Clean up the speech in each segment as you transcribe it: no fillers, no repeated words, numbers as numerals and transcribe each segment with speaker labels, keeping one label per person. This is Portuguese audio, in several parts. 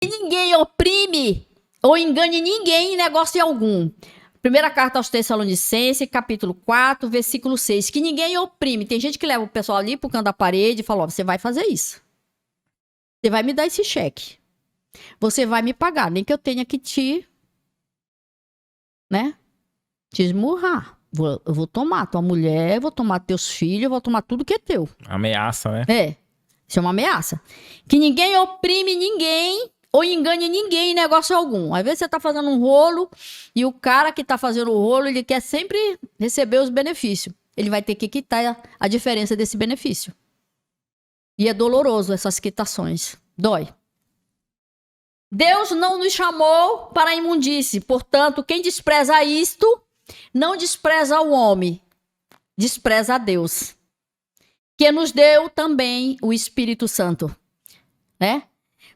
Speaker 1: Ninguém oprime ou engane ninguém em negócio algum. Primeira carta aos Tessalonicenses, capítulo 4, versículo 6. Que ninguém oprime. Tem gente que leva o pessoal ali pro canto da parede e fala, ó, você vai fazer isso. Você vai me dar esse cheque. Você vai me pagar. Nem que eu tenha que te esmurrar. Eu vou tomar tua mulher, vou tomar teus filhos, vou tomar tudo que é teu.
Speaker 2: Ameaça, né?
Speaker 1: Isso é uma ameaça. Que ninguém oprime ninguém ou engane ninguém em negócio algum. Às vezes você tá fazendo um rolo e o cara que tá fazendo o rolo, ele quer sempre receber os benefícios. Ele vai ter que quitar a diferença desse benefício. E é doloroso essas quitações. Dói. Deus não nos chamou para a imundície. Portanto, quem despreza isto, não despreza o homem, despreza a Deus, que nos deu também o Espírito Santo, né?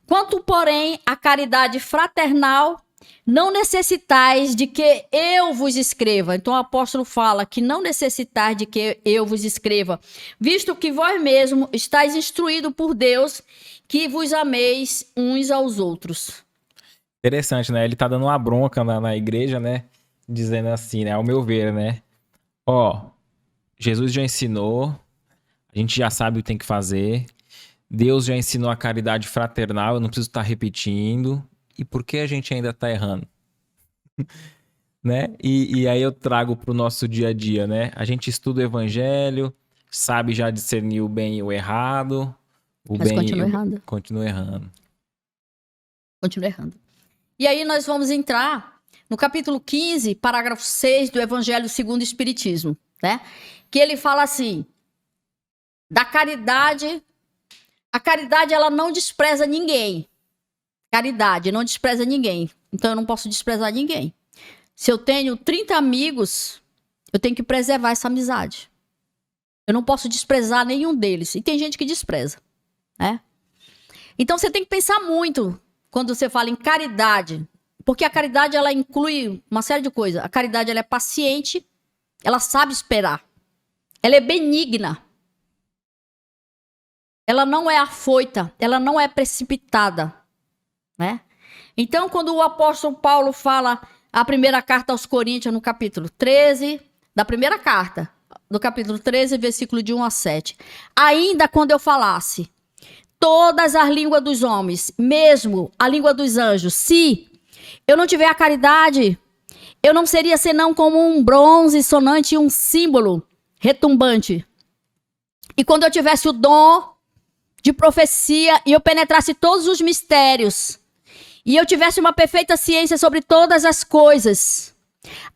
Speaker 1: Quanto, porém, à caridade fraternal, não necessitais de que eu vos escreva. Então o apóstolo fala que não necessitais de que eu vos escreva, visto que vós mesmos estáis instruídos por Deus, que vos ameis uns aos outros.
Speaker 2: Interessante, né? Ele tá dando uma bronca na igreja, né? Dizendo assim, né? Ao meu ver, né? Ó, Jesus já ensinou, a gente já sabe o que tem que fazer. Deus já ensinou a caridade fraternal, eu não preciso estar repetindo. E por que a gente ainda tá errando? Né? E aí eu trago pro nosso dia a dia, né? A gente estuda o evangelho, sabe já discernir o bem e o errado.
Speaker 1: Mas continua errando.
Speaker 2: Continua errando.
Speaker 1: Continua errando. E aí nós vamos entrar no capítulo 15, parágrafo 6 do Evangelho segundo o Espiritismo, né? Que ele fala assim, da caridade, a caridade ela não despreza ninguém. Caridade não despreza ninguém. Então eu não posso desprezar ninguém. Se eu tenho 30 amigos, eu tenho que preservar essa amizade. Eu não posso desprezar nenhum deles. E tem gente que despreza, né? Então você tem que pensar muito quando você fala em caridade, porque a caridade ela inclui uma série de coisas. A caridade ela é paciente, ela sabe esperar, ela é benigna, ela não é afoita, ela não é precipitada, né? Então, quando o apóstolo Paulo fala a primeira carta aos Coríntios, no capítulo 13, da primeira carta, no capítulo 13, versículo de 1 a 7, ainda quando eu falasse todas as línguas dos homens, mesmo a língua dos anjos, se eu não tiver a caridade, eu não seria senão como um bronze sonante e um símbolo retumbante. E quando eu tivesse o dom de profecia e eu penetrasse todos os mistérios, e eu tivesse uma perfeita ciência sobre todas as coisas,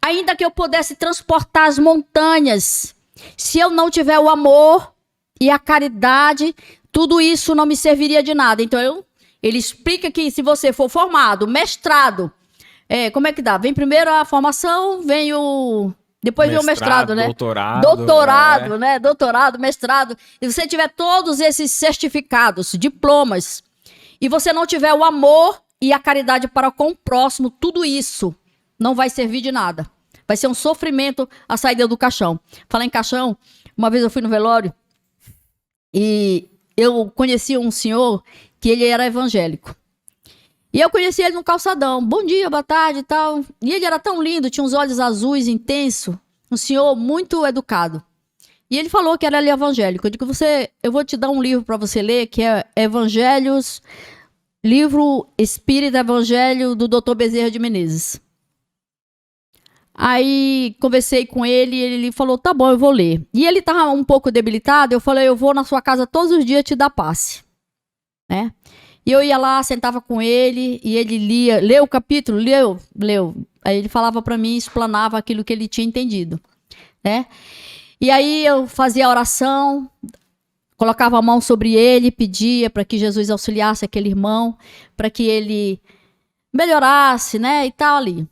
Speaker 1: ainda que eu pudesse transportar as montanhas, se eu não tiver o amor e a caridade, tudo isso não me serviria de nada. Então, ele explica que se você for formado, mestrado, como é que dá? Vem primeiro a formação, vem o... Depois vem o mestrado, né? Doutorado, né? Doutorado, mestrado. E você tiver todos esses certificados, diplomas, e você não tiver o amor e a caridade para com o próximo, tudo isso não vai servir de nada. Vai ser um sofrimento a saída do caixão. Falar em caixão, uma vez eu fui no velório e eu conheci um senhor que ele era evangélico. E eu conheci ele no calçadão. Bom dia, boa tarde e tal. E ele era tão lindo, tinha uns olhos azuis, intenso. Um senhor muito educado. E ele falou que era evangélico. Eu digo, eu vou te dar um livro para você ler, que é Evangelhos, livro Espírita Evangelho do Dr. Bezerra de Menezes. Aí conversei com ele e ele falou, tá bom, eu vou ler. E ele estava um pouco debilitado, eu falei, eu vou na sua casa todos os dias te dar passe. Né? E eu ia lá, sentava com ele e ele leu o capítulo, leu. Aí ele falava para mim, explanava aquilo que ele tinha entendido. Né? E aí eu fazia a oração, colocava a mão sobre ele, pedia para que Jesus auxiliasse aquele irmão, para que ele melhorasse, né, e tal ali.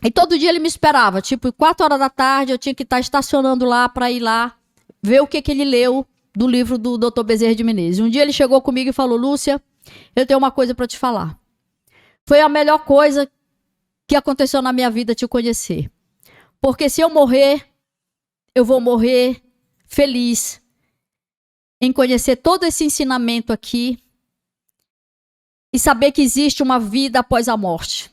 Speaker 1: E todo dia ele me esperava, tipo, 4 horas da tarde eu tinha que estar estacionando lá para ir lá ver o que ele leu do livro do Dr. Bezerra de Menezes. Um dia ele chegou comigo e falou, Lúcia, eu tenho uma coisa para te falar. Foi a melhor coisa que aconteceu na minha vida te conhecer. Porque se eu morrer, eu vou morrer feliz em conhecer todo esse ensinamento aqui e saber que existe uma vida após a morte.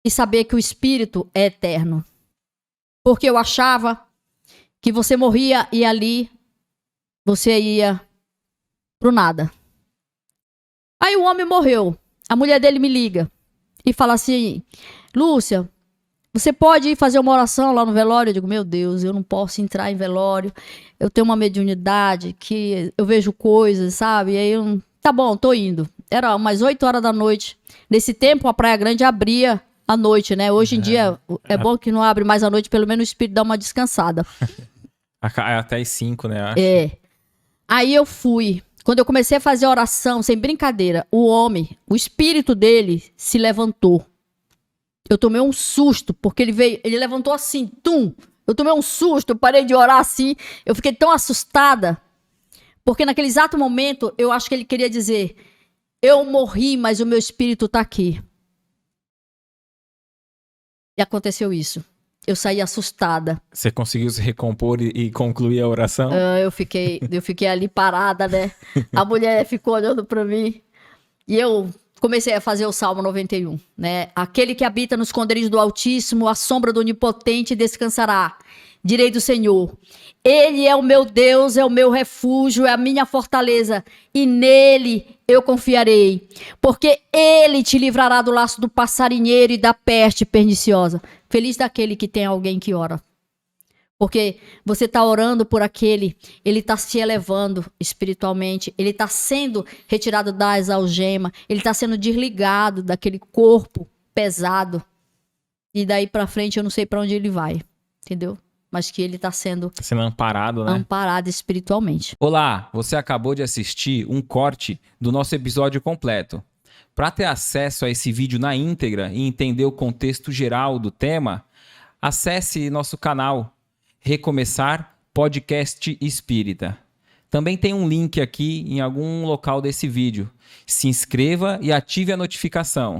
Speaker 1: E saber que o espírito é eterno. Porque eu achava que você morria e ali você ia pro nada. Aí o homem morreu. A mulher dele me liga e fala assim: Lúcia, você pode ir fazer uma oração lá no velório? Eu digo: meu Deus, eu não posso entrar em velório. Eu tenho uma mediunidade que eu vejo coisas, sabe? E aí eu, tá bom, tô indo. Era umas 8 horas da noite. Nesse tempo a Praia Grande abria à noite, né? Hoje em dia é bom que não abre mais à noite, pelo menos o espírito dá uma descansada.
Speaker 2: Até as 5, né? Acho.
Speaker 1: É. Aí eu fui. Quando eu comecei a fazer a oração, sem brincadeira, o homem, o espírito dele se levantou. Eu tomei um susto, porque ele levantou assim, tum. Eu tomei um susto, eu parei de orar assim. Eu fiquei tão assustada, porque naquele exato momento, eu acho que ele queria dizer: eu morri, mas o meu espírito tá aqui. E aconteceu isso. Eu saí assustada.
Speaker 2: Você conseguiu se recompor e concluir a oração?
Speaker 1: Eu fiquei ali parada, né? A mulher ficou olhando pra mim. E eu comecei a fazer o Salmo 91, né? Aquele que habita no esconderijo do Altíssimo, a sombra do Onipotente descansará. Direi do Senhor: Ele é o meu Deus, é o meu refúgio, é a minha fortaleza, e nele eu confiarei, porque ele te livrará do laço do passarinheiro e da peste perniciosa. Feliz daquele que tem alguém que ora. Porque você está orando por aquele, ele está se elevando espiritualmente, ele está sendo retirado das algemas, ele está sendo desligado daquele corpo pesado. E daí para frente eu não sei para onde ele vai, entendeu? Mas que ele está sendo
Speaker 2: amparado, né?
Speaker 1: Amparado espiritualmente.
Speaker 2: Olá, você acabou de assistir um corte do nosso episódio completo. Para ter acesso a esse vídeo na íntegra e entender o contexto geral do tema, acesse nosso canal Recomeçar Podcast Espírita. Também tem um link aqui em algum local desse vídeo. Se inscreva e ative a notificação.